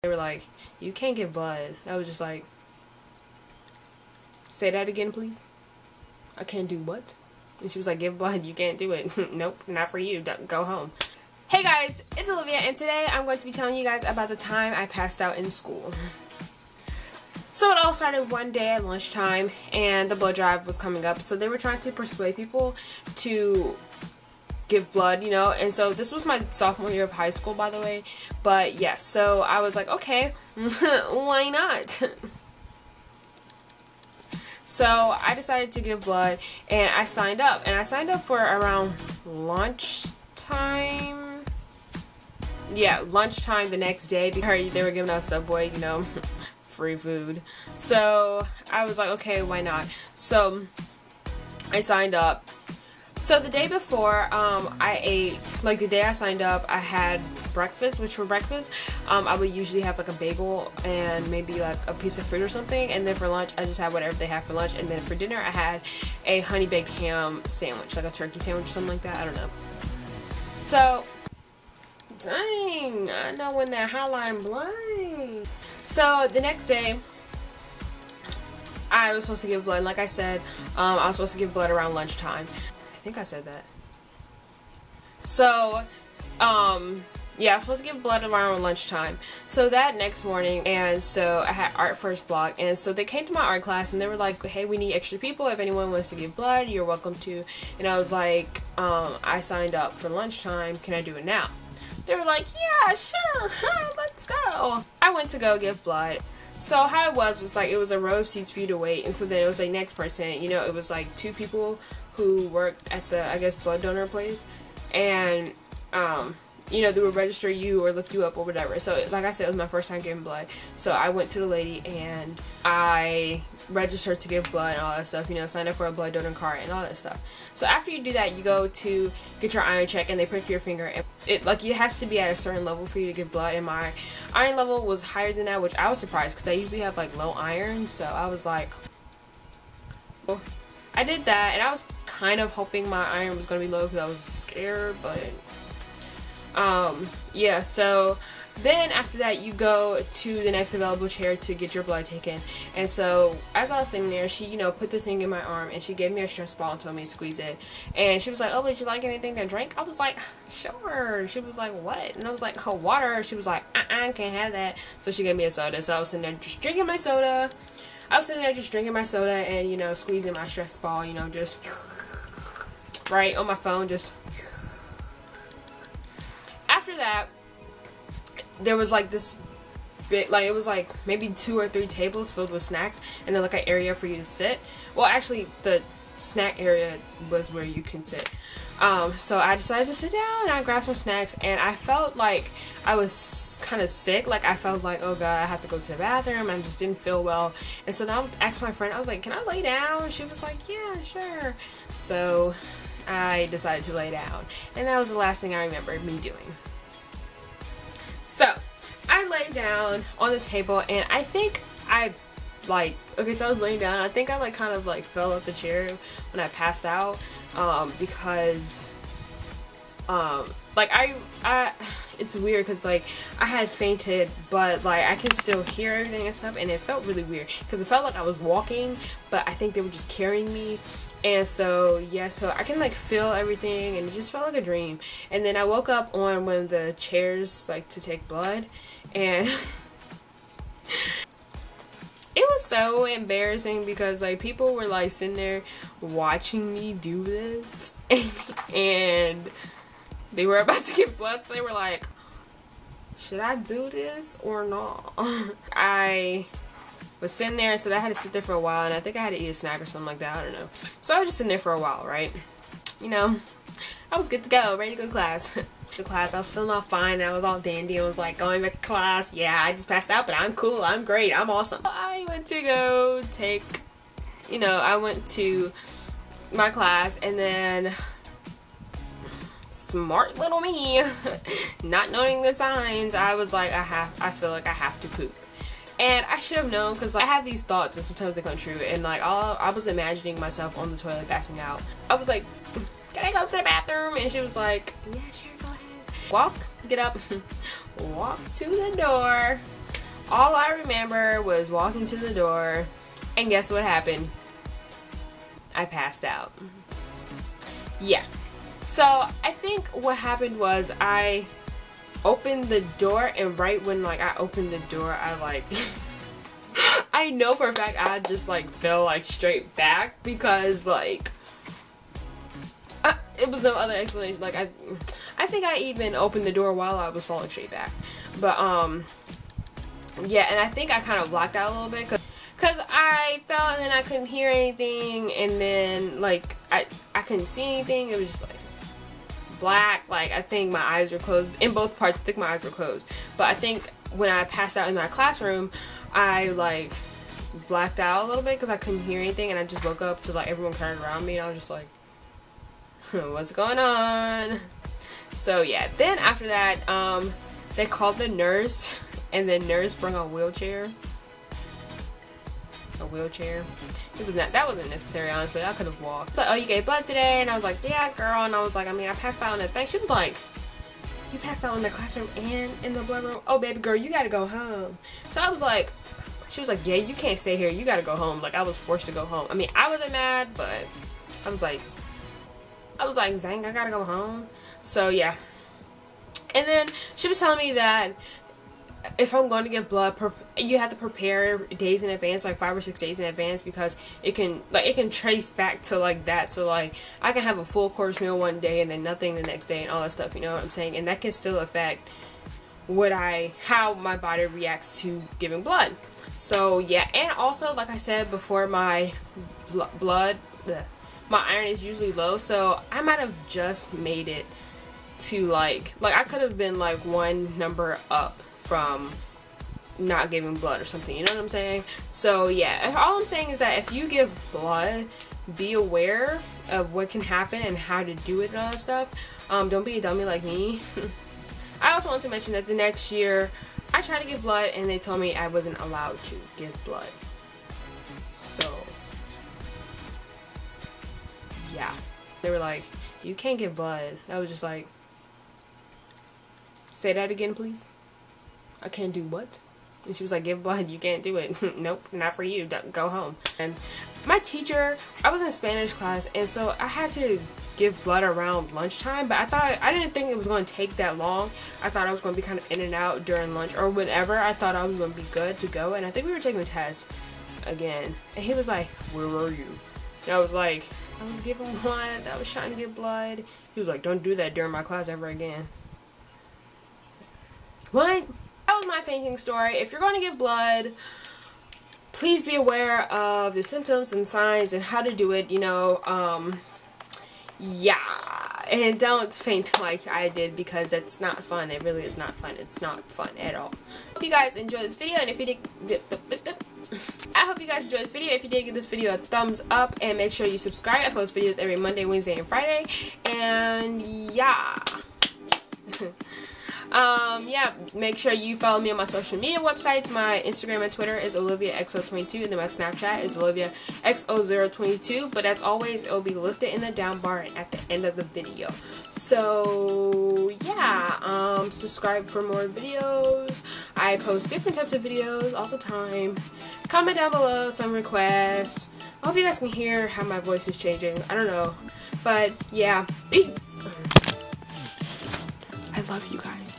They were like, you can't give blood. I was just like, say that again, please. I can't do what? And she was like, give blood, you can't do it. Nope, not for you, go home. Hey guys, it's Olivia, and today I'm going to be telling you guys about the time I passed out in school. So it all started one day at lunchtime, and the blood drive was coming up, so they were trying to persuade people to give blood, you know, and so this was my sophomore year of high school, by the way, but yes, so I was like, okay, why not? So I decided to give blood, and I signed up, for around lunchtime. Yeah, lunchtime the next day, because they were giving out Subway, you know, free food. So I was like, okay, why not? So I signed up. So the day before, I ate, like the day I signed up, I had breakfast, which for breakfast, I would usually have like a bagel and maybe like a piece of fruit or something, and then for lunch, I just had whatever they have for lunch, and then for dinner, I had a honey baked ham sandwich, like a turkey sandwich or something like that, I don't know. So, dang, I know when that hotline bling. So the next day, I was supposed to give blood, and like I said, I was supposed to give blood around lunchtime. I think I said that. So, yeah, I was supposed to give blood around lunchtime. So that next morning, and so I had art first block, and so they came to my art class, and they were like, hey, we need extra people. If anyone wants to give blood, you're welcome to. And I was like, I signed up for lunchtime. Can I do it now? They were like, yeah, sure, let's go. I went to go give blood. So how it was like, it was a row of seats for you to wait, and so then it was like next person, you know, it was like 2 people who worked at the, I guess, blood donor place, and you know, they would register you or look you up or whatever. So like I said, it was my first time giving blood, so I went to the lady and I registered to give blood and all that stuff, you know, sign up for a blood donor card and all that stuff. So after you do that, you go to get your iron check, and they prick your finger, and it has to be at a certain level for you to give blood, and my iron level was higher than that, which I was surprised because I usually have like low iron. So I was like, oh. I did that, and I was kind of hoping my iron was going to be low because I was scared, but yeah, so then after that, you go to the next available chair to get your blood taken. And so as I was sitting there, she, you know, put the thing in my arm, and she gave me a stress ball and told me to squeeze it. And she was like, oh, would you like anything to drink? I was like, sure. She was like, what? And I was like, oh, water. She was like, can't have that. So she gave me a soda. So I was sitting there just drinking my soda. And, you know, squeezing my stress ball, you know, just right on my phone, just. After that, there was like this big, like, it was like maybe 2 or 3 tables filled with snacks, and then like an area for you to sit. Well, actually, the snack area was where you can sit. So I decided to sit down, and I grabbed some snacks, and I felt like I was kind of sick. Like, I felt like, oh god, I have to go to the bathroom, and I just didn't feel well. And so now I asked my friend, I was like, can I lay down? She was like, yeah, sure. So I decided to lay down, and that was the last thing I remember me doing. So I laid down on the table, and I think I like, okay, so I was laying down, I think I like kind of like fell off the chair when I passed out, because like I it's weird because like I had fainted, but like I can still hear everything and stuff, and it felt really weird because it felt like I was walking, but I think they were just carrying me. And so yeah, so I can like feel everything, and it just felt like a dream. And then I woke up on one of the chairs, like, to take blood, and it was so embarrassing because like people were like sitting there watching me do this, and they were about to get blood, so they were like, should I do this or not? I was sitting there, so I had to sit there for a while, and I think I had to eat a snack or something like that, I don't know. So I was just sitting there for a while, right? You know, I was good to go, ready to go to class. I was feeling all fine, and I was all dandy, and was like, going back to class, yeah, I just passed out, but I'm cool, I'm great, I'm awesome. I went to go take, you know, I went to my class, and then smart little me, not knowing the signs, I was like, I feel like I have to poop. And I should have known, because like, I have these thoughts and sometimes they come true, and like I was imagining myself on the toilet passing out. I was like, can I go to the bathroom? And she was like, yeah, sure, go ahead. Get up, walk to the door, all I remember was walking to the door, and guess what happened? I passed out. Yeah. So I think what happened was I opened the door, and right when like I opened the door, I like I know for a fact I just like fell like straight back because like it was no other explanation. Like I think I even opened the door while I was falling straight back. But yeah, and I think I kind of blocked out a little bit because I fell and then I couldn't hear anything, and then like I couldn't see anything. It was just like black. Like I think my eyes were closed in both parts. I think my eyes were closed, but I think when I passed out in my classroom, I like blacked out a little bit because I couldn't hear anything, and I just woke up to like everyone kind of around me, and I was just like, what's going on? So yeah, then after that they called the nurse, and the nurse brought a wheelchair. It was not, that wasn't necessary, honestly. I could have walked. So, oh, you gave blood today? And I was like, yeah, girl. And I was like, I mean, I passed out in the thing. She was like, you passed out in the classroom and in the blood room? Oh, baby girl, you gotta go home. So I was like, she was like, yeah, you can't stay here. You gotta go home. Like, I was forced to go home. I mean, I wasn't mad, but I was like, dang, I gotta go home. So yeah. And then she was telling me that if I'm going to give blood, you have to prepare days in advance, like 5 or 6 days in advance, because it can trace back to like that. So like I can have a full course meal one day and then nothing the next day and all that stuff, you know what I'm saying? And that can still affect how my body reacts to giving blood. So yeah, and also like I said before, my my iron is usually low, so I might have just made it to like I could have been like one number up from not giving blood or something, you know what I'm saying? So yeah, all I'm saying is that if you give blood, be aware of what can happen and how to do it and all that stuff. Don't be a dummy like me. I also want to mention that the next year I tried to give blood and they told me I wasn't allowed to give blood. So yeah, they were like, you can't give blood. I was just like, say that again, please. I can't do what? And she was like, give blood, you can't do it. Nope, not for you, go home. And my teacher, I was in a Spanish class, and so I had to give blood around lunchtime, but I didn't think it was going to take that long. I thought I was going to be kind of in and out during lunch or whenever. I thought I was going to be good to go, and I think we were taking the test again. And he was like, where were you? And I was like, I was giving blood, I was trying to give blood. He was like, don't do that during my class ever again. What? That was my fainting story. If you're going to give blood, please be aware of the symptoms and signs and how to do it, you know. Yeah, and don't faint like I did, because it's not fun. It really is not fun. It's not fun at all. Hope you guys enjoyed this video, and if you did, I hope you guys enjoyed this video. If you did, give this video a thumbs up, and make sure you subscribe. I post videos every Monday, Wednesday, and Friday, and yeah. Yeah, make sure you follow me on my social media websites. My Instagram and Twitter is OLIVIAXO22, and then my Snapchat is OLIVIAXO022. But as always, it will be listed in the down bar and at the end of the video. So yeah, subscribe for more videos. I post different types of videos all the time. Comment down below some requests. I hope you guys can hear how my voice is changing. I don't know, but yeah, peace. I love you guys.